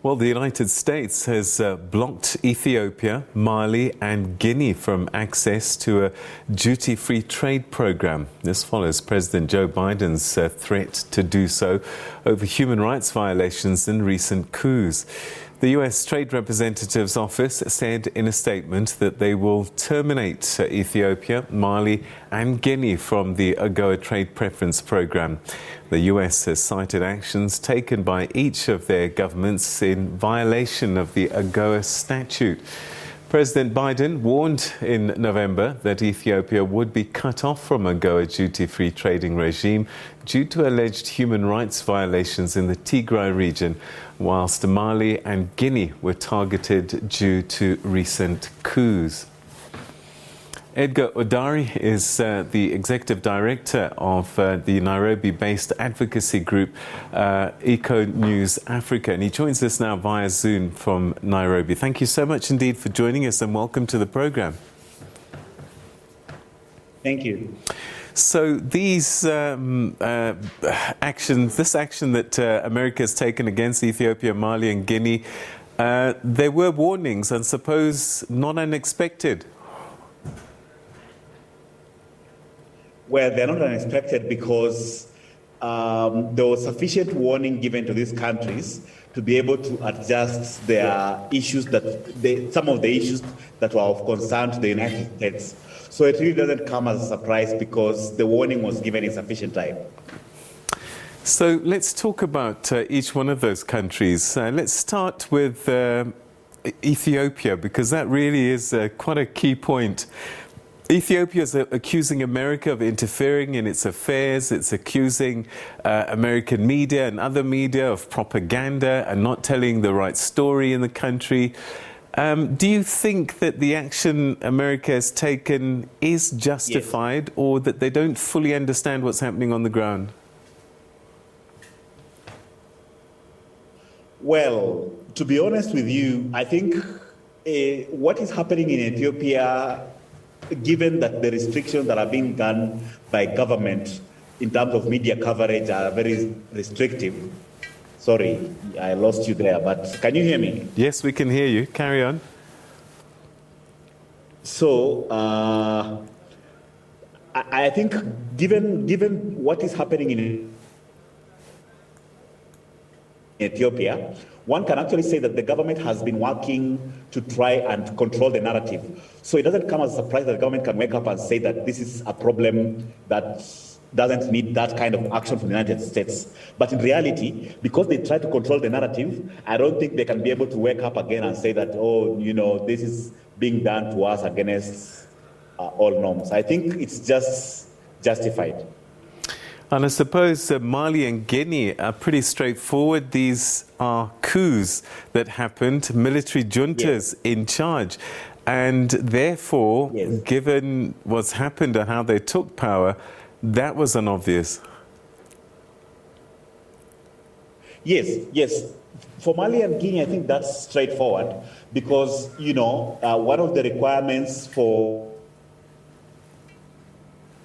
Well, the United States has blocked Ethiopia, Mali and Guinea from access to a duty-free trade program. This follows President Joe Biden's threat to do so over human rights violations and recent coups. The U.S. Trade Representative's office said in a statement that they will terminate Ethiopia, Mali and Guinea from the AGOA trade preference program. The U.S. has cited actions taken by each of their governments in violation of the AGOA statute. President Biden warned in November that Ethiopia would be cut off from AGOA duty-free trading regime due to alleged human rights violations in the Tigray region, whilst Mali and Guinea were targeted due to recent coups. Edgar Odari is the executive director of the Nairobi-based advocacy group Econews Africa, and he joins us now via Zoom from Nairobi. Thank you so much indeed for joining us, and welcome to the program. Thank you. So these this action that America has taken against Ethiopia, Mali and Guinea, there were warnings and suppose not unexpected. Well, they're not unexpected because there was sufficient warning given to these countries to be able to adjust their issues, some of the issues that were of concern to the United States. So it really doesn't come as a surprise because the warning was given in sufficient time. So let's talk about each one of those countries. Let's start with Ethiopia, because that really is quite a key point. Ethiopia is accusing America of interfering in its affairs. It's accusing American media and other media of propaganda and not telling the right story in the country. Do you think that the action America has taken is justified, yes, or that they don't fully understand what's happening on the ground? Well, to be honest with you, I think what is happening in Ethiopia, given that the restrictions that are being done by government in terms of media coverage are very restrictive. Sorry, I lost you there, but can you hear me? Yes, we can hear you. Carry on. So, I think given what is happening in Ethiopia, one can actually say that the government has been working to try and control the narrative. So it doesn't come as a surprise that the government can wake up and say that this is a problem that doesn't need that kind of action from the United States. But in reality, because they try to control the narrative, I don't think they can be able to wake up again and say that, oh, you know, this is being done to us against all norms. I think it's just justified. And I suppose Mali and Guinea are pretty straightforward. These are coups that happened, military juntas, yes, in charge. And therefore, yes, given what's happened and how they took power, that was unobvious. Yes, yes. For Mali and Guinea, I think that's straightforward because, you know, one of the requirements for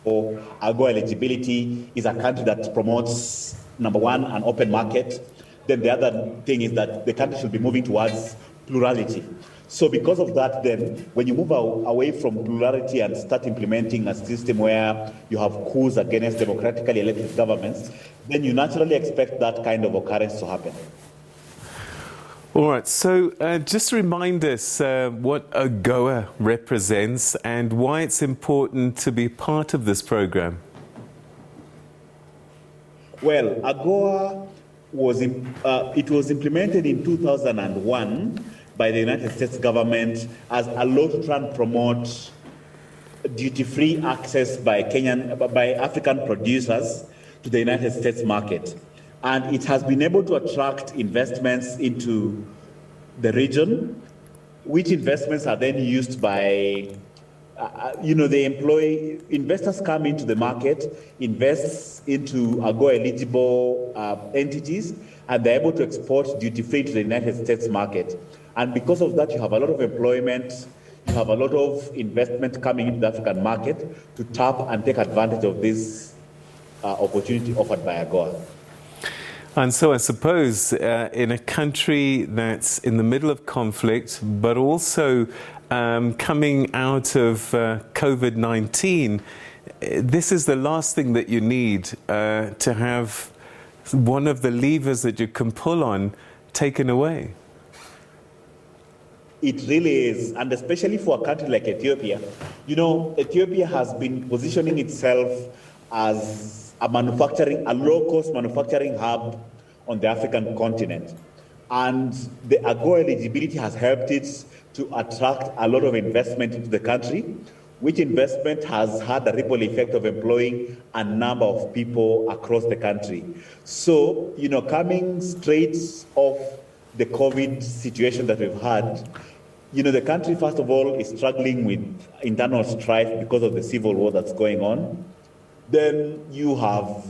AGOA eligibility is a country that promotes, number one, an open market. Then the other thing is that the country should be moving towards plurality. So because of that, then, when you move away from plurality and start implementing a system where you have coups against democratically elected governments, then you naturally expect that kind of occurrence to happen. All right, so just remind us what AGOA represents and why it's important to be part of this program. Well, AGOA was implemented in 2001 by the United States government as a law to try and promote duty-free access by African producers to the United States market. And it has been able to attract investments into the region, which investments are then used by, investors come into the market, invest into AGOA eligible entities, and they're able to export duty-free to the United States market. And because of that, you have a lot of employment, you have a lot of investment coming into the African market to tap and take advantage of this opportunity offered by AGOA. And so I suppose in a country that's in the middle of conflict, but also coming out of COVID-19, this is the last thing that you need to have one of the levers that you can pull on taken away. It really is, and especially for a country like Ethiopia. You know, Ethiopia has been positioning itself as a low-cost manufacturing hub on the African continent. And the AGOA eligibility has helped it to attract a lot of investment into the country, which investment has had a ripple effect of employing a number of people across the country. So, you know, coming straight off the COVID situation that we've had, you know, the country, first of all, is struggling with internal strife because of the civil war that's going on. Then you have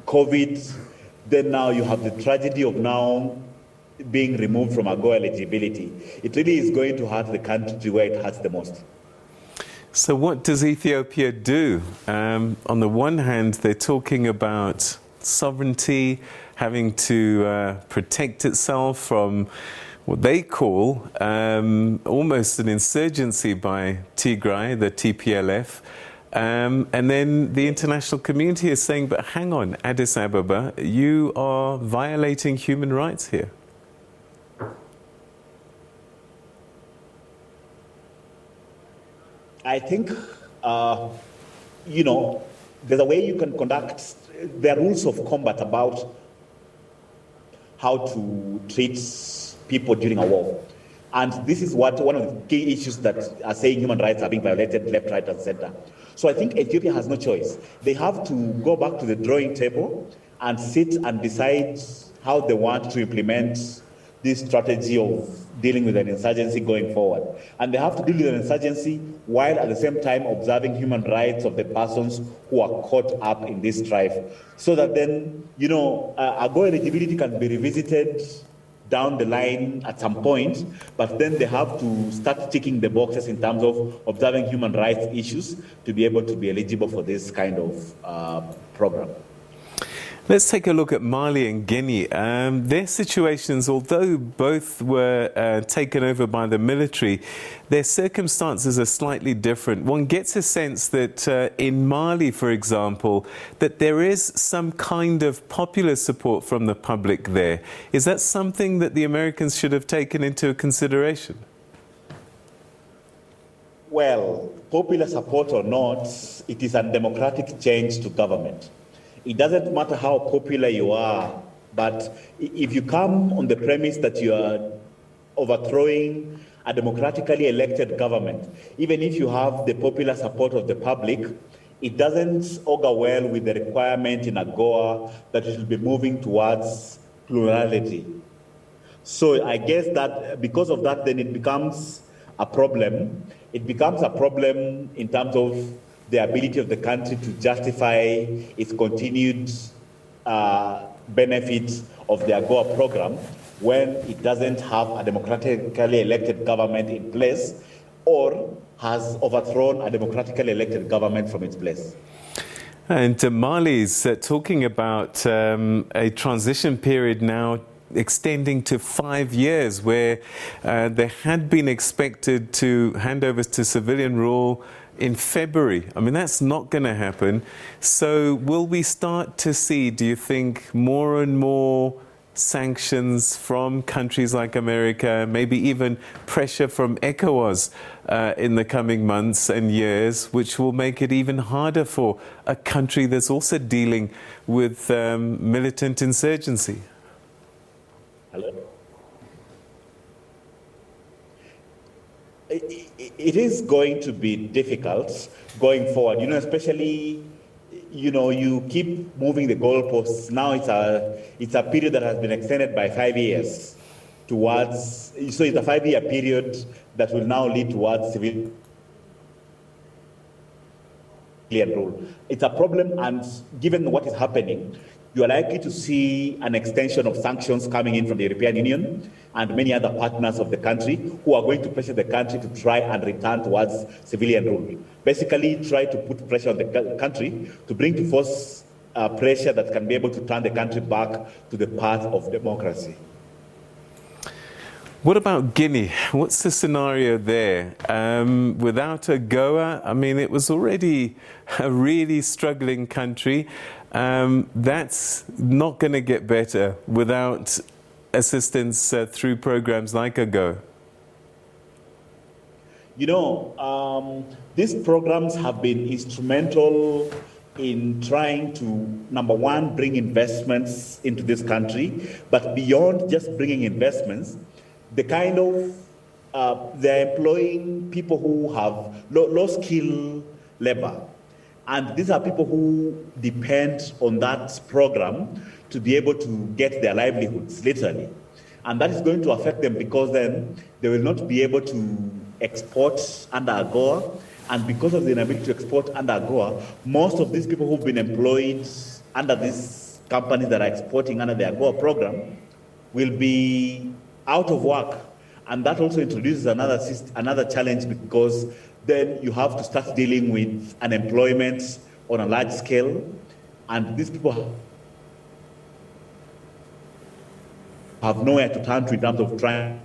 COVID. Then now you have the tragedy of now being removed from AGOA eligibility. It really is going to hurt the country where it hurts the most. So what does Ethiopia do? On the one hand, they're talking about sovereignty, having to protect itself from what they call almost an insurgency by Tigray, the TPLF. And then the international community is saying, but hang on, Addis Ababa, you are violating human rights here. I think, you know, there's a way you can conduct, there are rules of combat about how to treat people during a war. And this is one of the key issues that are saying human rights are being violated left, right, and center. So I think Ethiopia has no choice. They have to go back to the drawing table and sit and decide how they want to implement this strategy of dealing with an insurgency going forward. And they have to deal with an insurgency while at the same time observing human rights of the persons who are caught up in this strife. So that then, you know, AGOA eligibility can be revisited down the line at some point, but then they have to start ticking the boxes in terms of observing human rights issues to be able to be eligible for this kind of program. Let's take a look at Mali and Guinea. Their situations, although both were taken over by the military, their circumstances are slightly different. One gets a sense that in Mali, for example, that there is some kind of popular support from the public there. Is that something that the Americans should have taken into consideration? Well, popular support or not, it is a democratic change to government. It doesn't matter how popular you are, but if you come on the premise that you are overthrowing a democratically elected government, even if you have the popular support of the public, it doesn't augur well with the requirement in AGOA that it should be moving towards plurality. So I guess that because of that, then it becomes a problem. It becomes a problem in terms of the ability of the country to justify its continued benefits of the AGOA program when it doesn't have a democratically elected government in place or has overthrown a democratically elected government from its place. And Mali's talking about a transition period now extending to 5 years where they had been expected to hand over to civilian rule in February. I mean, that's not going to happen. So will we start to see, do you think, more and more sanctions from countries like America, maybe even pressure from ECOWAS in the coming months and years, which will make it even harder for a country that's also dealing with militant insurgency? Hello? It is going to be difficult going forward, you know, especially, you know, you keep moving the goalposts. Now it's a period that has been extended by 5 years towards, so it's a 5-year period that will now lead towards civilian rule. It's a problem, and given what is happening, you are likely to see an extension of sanctions coming in from the European Union and many other partners of the country who are going to pressure the country to try and return towards civilian rule. Basically, try to put pressure on the country to bring to force pressure that can be able to turn the country back to the path of democracy. What about Guinea? What's the scenario there? Without AGOA, I mean, it was already a really struggling country. That's not going to get better without assistance through programs like AGOA. You know, these programs have been instrumental in trying to, number one, bring investments into this country, but beyond just bringing investments, the kind of, they're employing people who have low skill labor. And these are people who depend on that program to be able to get their livelihoods, literally. And that is going to affect them because then they will not be able to export under AGOA. And because of the inability to export under AGOA, most of these people who've been employed under these companies that are exporting under the AGOA program will be out of work. And that also introduces another challenge because then you have to start dealing with unemployment on a large scale. And these people have nowhere to turn to in terms of trying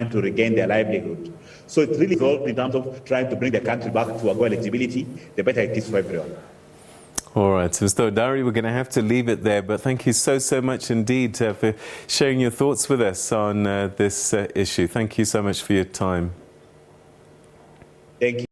to regain their livelihood. So it's really involved in terms of trying to bring the country back to AGOA eligibility, the better it is for everyone. All right, Mr. Odari, we're going to have to leave it there, but thank you so much indeed for sharing your thoughts with us on this issue. Thank you so much for your time. Thank you.